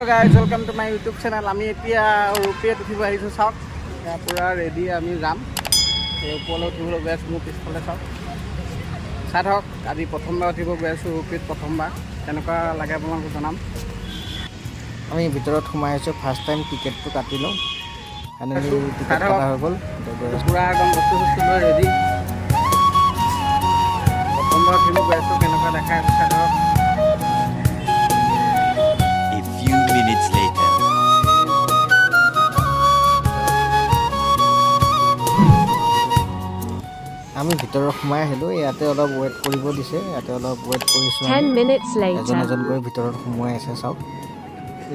Guys welcome to my YouTube channel. আমি এতিয়া ৰোপৱেত উঠিব আহিছোঁ। চাওক ইয়াৰ পূৰা ৰেডি আমি যাম। এই ওপৰলৈ উঠিবলৈ গৈ আছোঁ। মোৰ পিছফালে চাওক, চাই থাকক। আজি প্ৰথমবাৰ উঠিব গৈ আছোঁ ৰোপৱেত, প্ৰথমবাৰ। কেনেকুৱা লাগে আপোনালোকক জনাম। আমি ভিতৰত সোমাই আছোঁ। ফাৰ্ষ্ট টাইম টিকেটটো কাটি লওঁ। ফাইনেলি টিকেট কটা হৈ গ'ল। পূৰা একদম বস্তু লৈ ৰেডি। প্ৰথমবাৰ উঠিব গৈ আছোঁ। কেনেকুৱা দেখাই আছোঁ চাই থাকক। Minutes later. আমি ভিতৰত সোমাই আহিলোঁ। ইয়াতে অলপ ৱেইট কৰিব দিছে। ইয়াতে অলপ ৱেইট কৰিছোঁ। 10 minutes এজন later. এজনকৈ ভিতৰত সোমোৱাই আছে। চাওক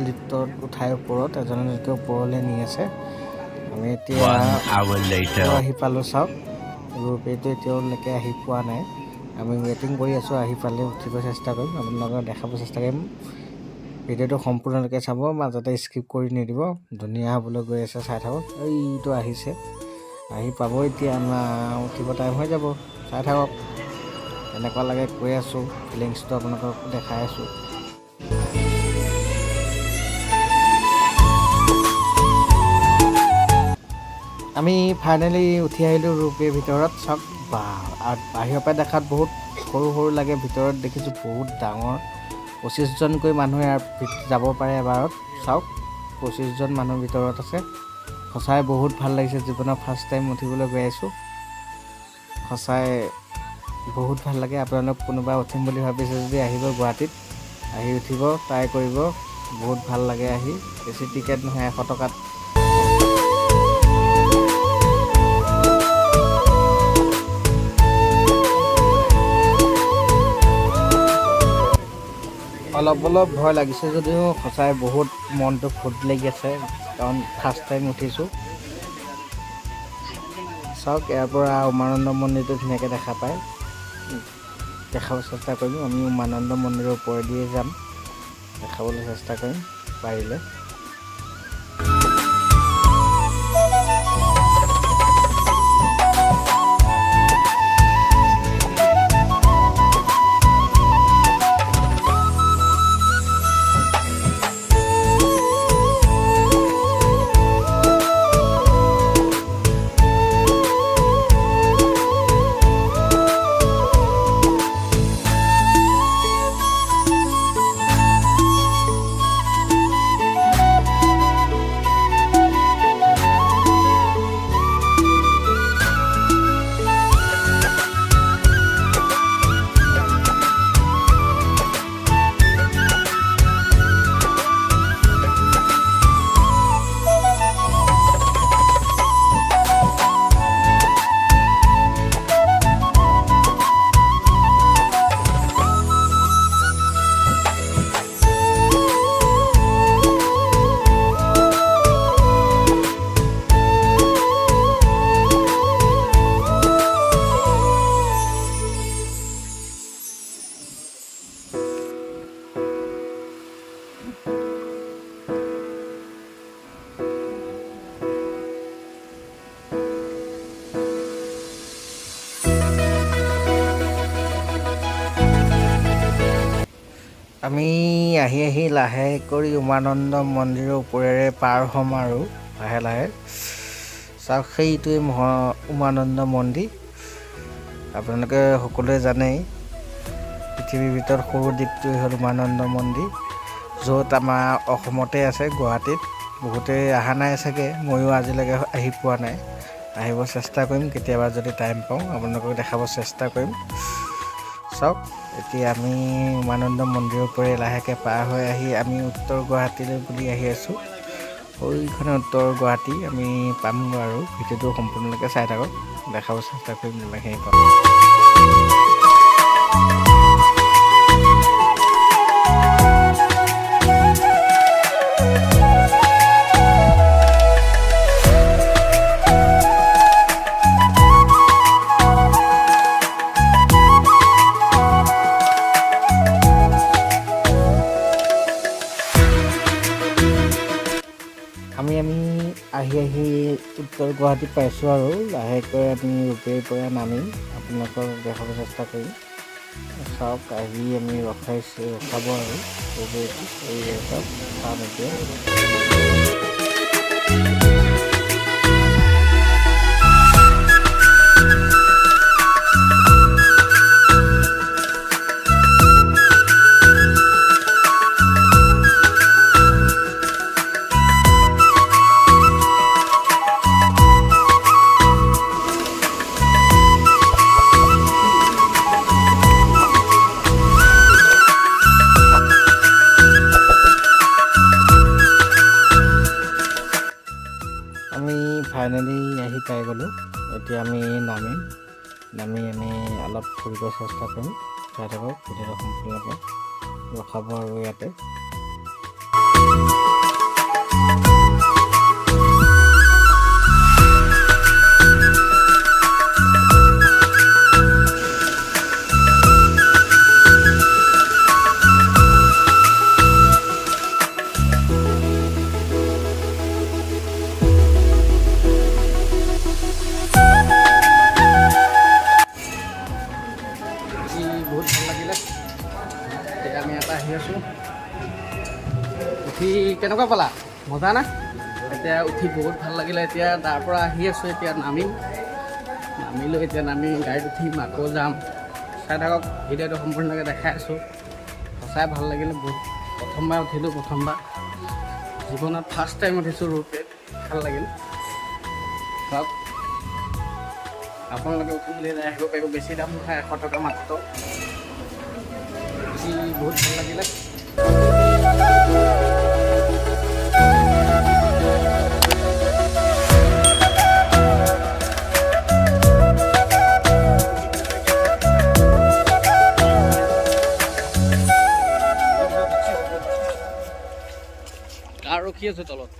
লিফ্টত উঠাই ওপৰত এজন এজনকৈ ওপৰলৈ নি আছে। আমি এতিয়া 1 hour later. আহি পালোঁ। চাওক ৰোপৱেটো এতিয়ালৈকে আহি পোৱা নাই। আমি ৱেইটিং কৰি আছোঁ। আহি পালে উঠিব চেষ্টা কৰিম, আপোনালোকক দেখাব চেষ্টা কৰিম। ভিডিঅ'টো সম্পূৰ্ণলৈকে চাব, মাজতে স্কিপ কৰি নিদিব। ধুনীয়া হ'বলৈ গৈ আছে, চাই থাকক। এইটো আহিছে, আহি পাব এতিয়া। আমাৰ উঠিব টাইম হৈ যাব। চাই থাকক এনেকুৱা লাগে, কৈ আছোঁ। ফিলিংছটো আপোনালোকক দেখাই আছোঁ। আমি ফাইনেলি উঠি আহিলোঁ ৰোপৱেৰ ভিতৰত। চাওক বাহিৰৰ পৰা দেখাত বহুত সৰু সৰু লাগে, ভিতৰত দেখিছোঁ বহুত ডাঙৰ। 25জনকৈ মানুহ ইয়াৰ যাব পাৰে এবাৰত। চাওক 25জন মানুহ ভিতৰত আছে। সঁচাই বহুত ভাল লাগিছে। জীৱনৰ ফাৰ্ষ্ট টাইম উঠিবলৈ গৈ আছোঁ। সঁচাই বহুত ভাল লাগে। আপোনালোক কোনোবা উঠিম বুলি ভাবিছে যদি আহিব গুৱাহাটীত, আহি উঠিব, ট্ৰাই কৰিব। বহুত ভাল লাগে আহি। বেছি টিকেট নহয়, 100 টকাত। অলপ অলপ ভয় লাগিছে যদিও সঁচাই বহুত মনটো ফূৰ্তি লাগি আছে, কাৰণ ফাৰ্ষ্ট টাইম উঠিছোঁ। চাওক ইয়াৰ পৰা উমানন্দ মন্দিৰটো ধুনীয়াকৈ দেখা পায়। দেখাব চেষ্টা কৰিম। আমি উমানন্দ মন্দিৰৰ ওপৰেদিয়ে যাম, দেখাবলৈ চেষ্টা কৰিম পাৰিলে। আমি আহি আহি লাহে কৰি উমানন্দ মন্দিৰৰ ওপৰেৰে পাৰ হ'ম আৰু লাহে লাহে। চাওক সেইটোৱে উমানন্দ মন্দিৰ। আপোনালোকে সকলোৱে জানেই, পৃথিৱীৰ ভিতৰত সৰু দ্বীপটোৱে হ'ল উমানন্দ মন্দিৰ, য'ত আমাৰ অসমতে আছে, গুৱাহাটীত। বহুতেই অহা নাই চাগে, ময়ো আজিলৈকে আহি পোৱা নাই। আহিব চেষ্টা কৰিম, কেতিয়াবা যদি টাইম পাওঁ আপোনালোকক দেখাব চেষ্টা কৰিম। চাওক এতিয়া আমি উমানন্দ মন্দিৰৰ পৰা লাহেকৈ পাৰ হৈ আহি আমি উত্তৰ গুৱাহাটীলৈ বুলি আহি আছোঁ। সেইখনে উত্তৰ গুৱাহাটী আমি পামগৈ আৰু। ভিডিঅ'টো সম্পূৰ্ণলৈকে চাই থাকক, দেখাব চেষ্টা কৰিম যিমানখিনি পাম। আমি আহি আহি উত্তৰ গুৱাহাটী পাইছোঁ আৰু লাহেকৈ আমি ৰোপৱেৰ পৰা নামি আপোনালোকক দেখাব চেষ্টা কৰিম। চাওক আহি আমি ৰখাব আৰু এই চাওক চাম এতিয়া। আমি ফাইনেলি আহি পাই গ'লোঁ। এতিয়া আমি নামি আমি অলপ ফুৰিব চেষ্টা কৰিম। চাই থাকক ভিডিঅ'টো সম্পূৰ্ণকৈ ৰখাব আৰু ইয়াতে। বহুত ভাল লাগিলে। এতিয়া আমি ইয়াত আহি আছোঁ। উঠি কেনেকুৱা পালা? মজা না? এতিয়া উঠি বহুত ভাল লাগিলে। এতিয়া তাৰ পৰা আহি আছোঁ। এতিয়া নামিলোঁ। এতিয়া নামি গাড়ীত উঠিম, আকৌ যাম। চাই থাকক ভিডিঅ'টো সম্পূৰ্ণকৈ দেখাই আছোঁ। সঁচাই ভাল লাগিলে বহুত। প্ৰথমবাৰ উঠিলোঁ, জীৱনত ফাৰ্ষ্ট টাইম উঠিছোঁ ৰোপৱেত। ভাল লাগিল। চাওক আপোনালোকে উঠি মেলি আহিব পাৰিব। বেছি দাম নহয়, 100 টকা মাত্ৰ। বহুত ভাল লাগিলে। কাৰ ৰখি আছে তলত।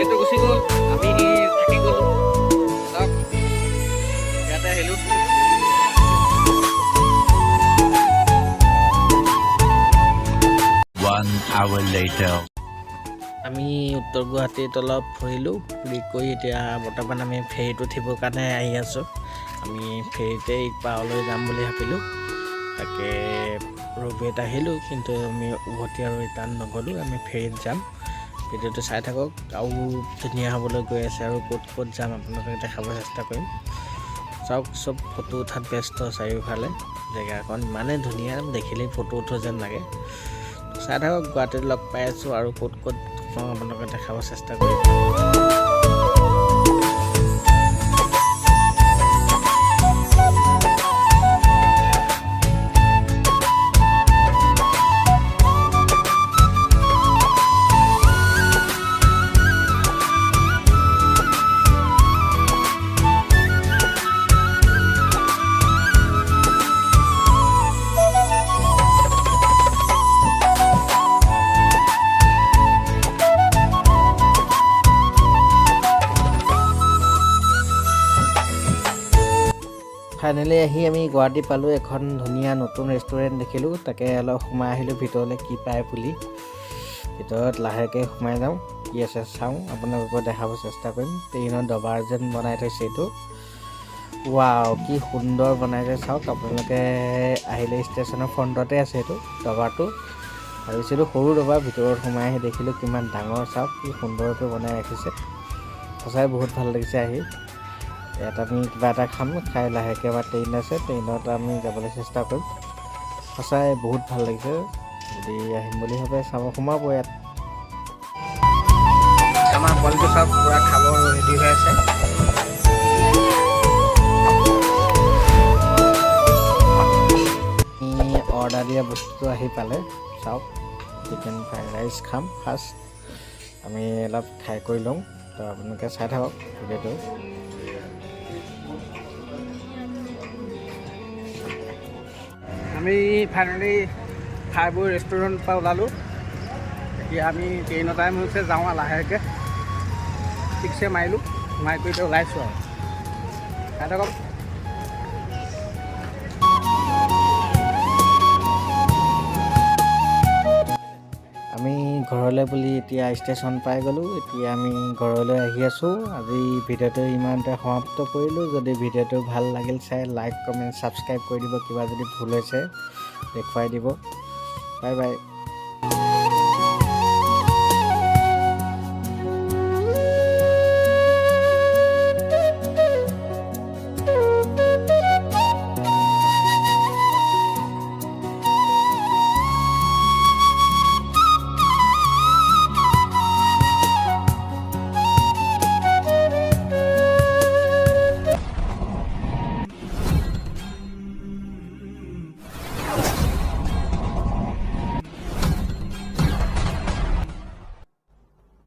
এইটো গুচি গ'ল, আমি থাকি গ'লোঁ। চাওক ইয়াতে আহিলোঁ। One hour later. আমি উত্তৰ গুৱাহাটীত অলপ ফুৰিলোঁ। ফুৰি কৰি এতিয়া বৰ্তমান আমি ফেৰীত উঠিবৰ কাৰণে আহি আছোঁ। আমি ফেৰীতে পাৰলৈ যাম বুলি ভাবিলোঁ। তাকে ৰোপৱেত আহিলোঁ, কিন্তু আমি উভতি আৰু ৰিটাৰ্ণ নগ'লোঁ। আমি ফেৰীত যাম। ভিডিঅ'টো চাই থাকক। আৰু ধুনীয়া হ'বলৈ গৈ আছে আৰু ক'ত যাম আপোনালোকে দেখাব চেষ্টা কৰিম। চাওক চব ফটো উঠাত ব্যস্ত। চাৰিওফালে জেগাখন ইমানেই ধুনীয়া, দেখিলেই ফটো উঠোঁ যেন লাগে। চাই থাকক। গুৱাহাটীত লগ পাই আছোঁ আৰু ক'ত আপোনালোকে দেখাব চেষ্টা কৰিম। ফাইনেলি আহি আমি গুৱাহাটী পালোঁ। এখন ধুনীয়া নতুন ৰেষ্টুৰেণ্ট দেখিলোঁ। তাকে অলপ সোমাই আহিলোঁ ভিতৰলৈ, কি পায় বুলি। ভিতৰত লাহেকৈ সোমাই যাওঁ, কি আছে চাওঁ, আপোনালোকক দেখাব চেষ্টা কৰিম। ট্ৰেইনৰ ডবাৰ যেন বনাই থৈছে এইটো। ৱাও, কি সুন্দৰ বনাইছে চাওক। আপোনালোকে আহিলে ষ্টেচনৰ ফ্ৰণ্টতে আছে এইটো ডবাটো। ভাবিছিলোঁ সৰু ডবা, ভিতৰত সোমাই আহি দেখিলোঁ কিমান ডাঙৰ। চাওক কি সুন্দৰকৈ বনাই ৰাখিছে। সঁচাই বহুত ভাল লাগিছে আহি। ইয়াত আমি কিবা এটা খাম, খাই লাহেকৈ আমাৰ ট্ৰেইন আছে, ট্ৰেইনত আমি যাবলৈ চেষ্টা কৰিম। সঁচাই বহুত ভাল লাগিছে। যদি আহিম বুলি ভাবে সোমাব ইয়াত। আমাৰ পোৱালিটো চাওক পূৰা খাব ৰেডি হৈ আছে। অৰ্ডাৰ দিয়া বস্তুটো আহি পালে। চাওক চিকেন ফ্ৰাইড ৰাইচ খাম ফাৰ্ষ্ট। আমি অলপ খাই কৰি লওঁ। তো আপোনালোকে চাই থাকক ভিডিঅ'টো। আমি ফাইনেলি খাই বৈ ৰেষ্টুৰেণ্টৰ পৰা ওলালোঁ। এতিয়া আমি ট্ৰেইনৰ টাইম হৈছে, যাওঁ আৰু লাহেকৈ ঠিকছে মাৰিলোঁ। মাৰি কৰি এতিয়া ওলাইছোঁ আৰু খাই থাকক। আমি ঘৰলৈ বুলি এতিয়া ষ্টেচন পাই গ'লোঁ। এতিয়া আমি ঘৰলৈ আহি আছোঁ। আজি ভিডিঅ'টো ইমানতে সমাপ্ত কৰিলোঁ। যদি ভিডিঅ'টো ভাল লাগিল চাই লাইক কমেণ্ট ছাবস্ক্ৰাইব কৰি দিব। কিবা যদি ভুল হৈছে দেখুৱাই দিব। Bye bye.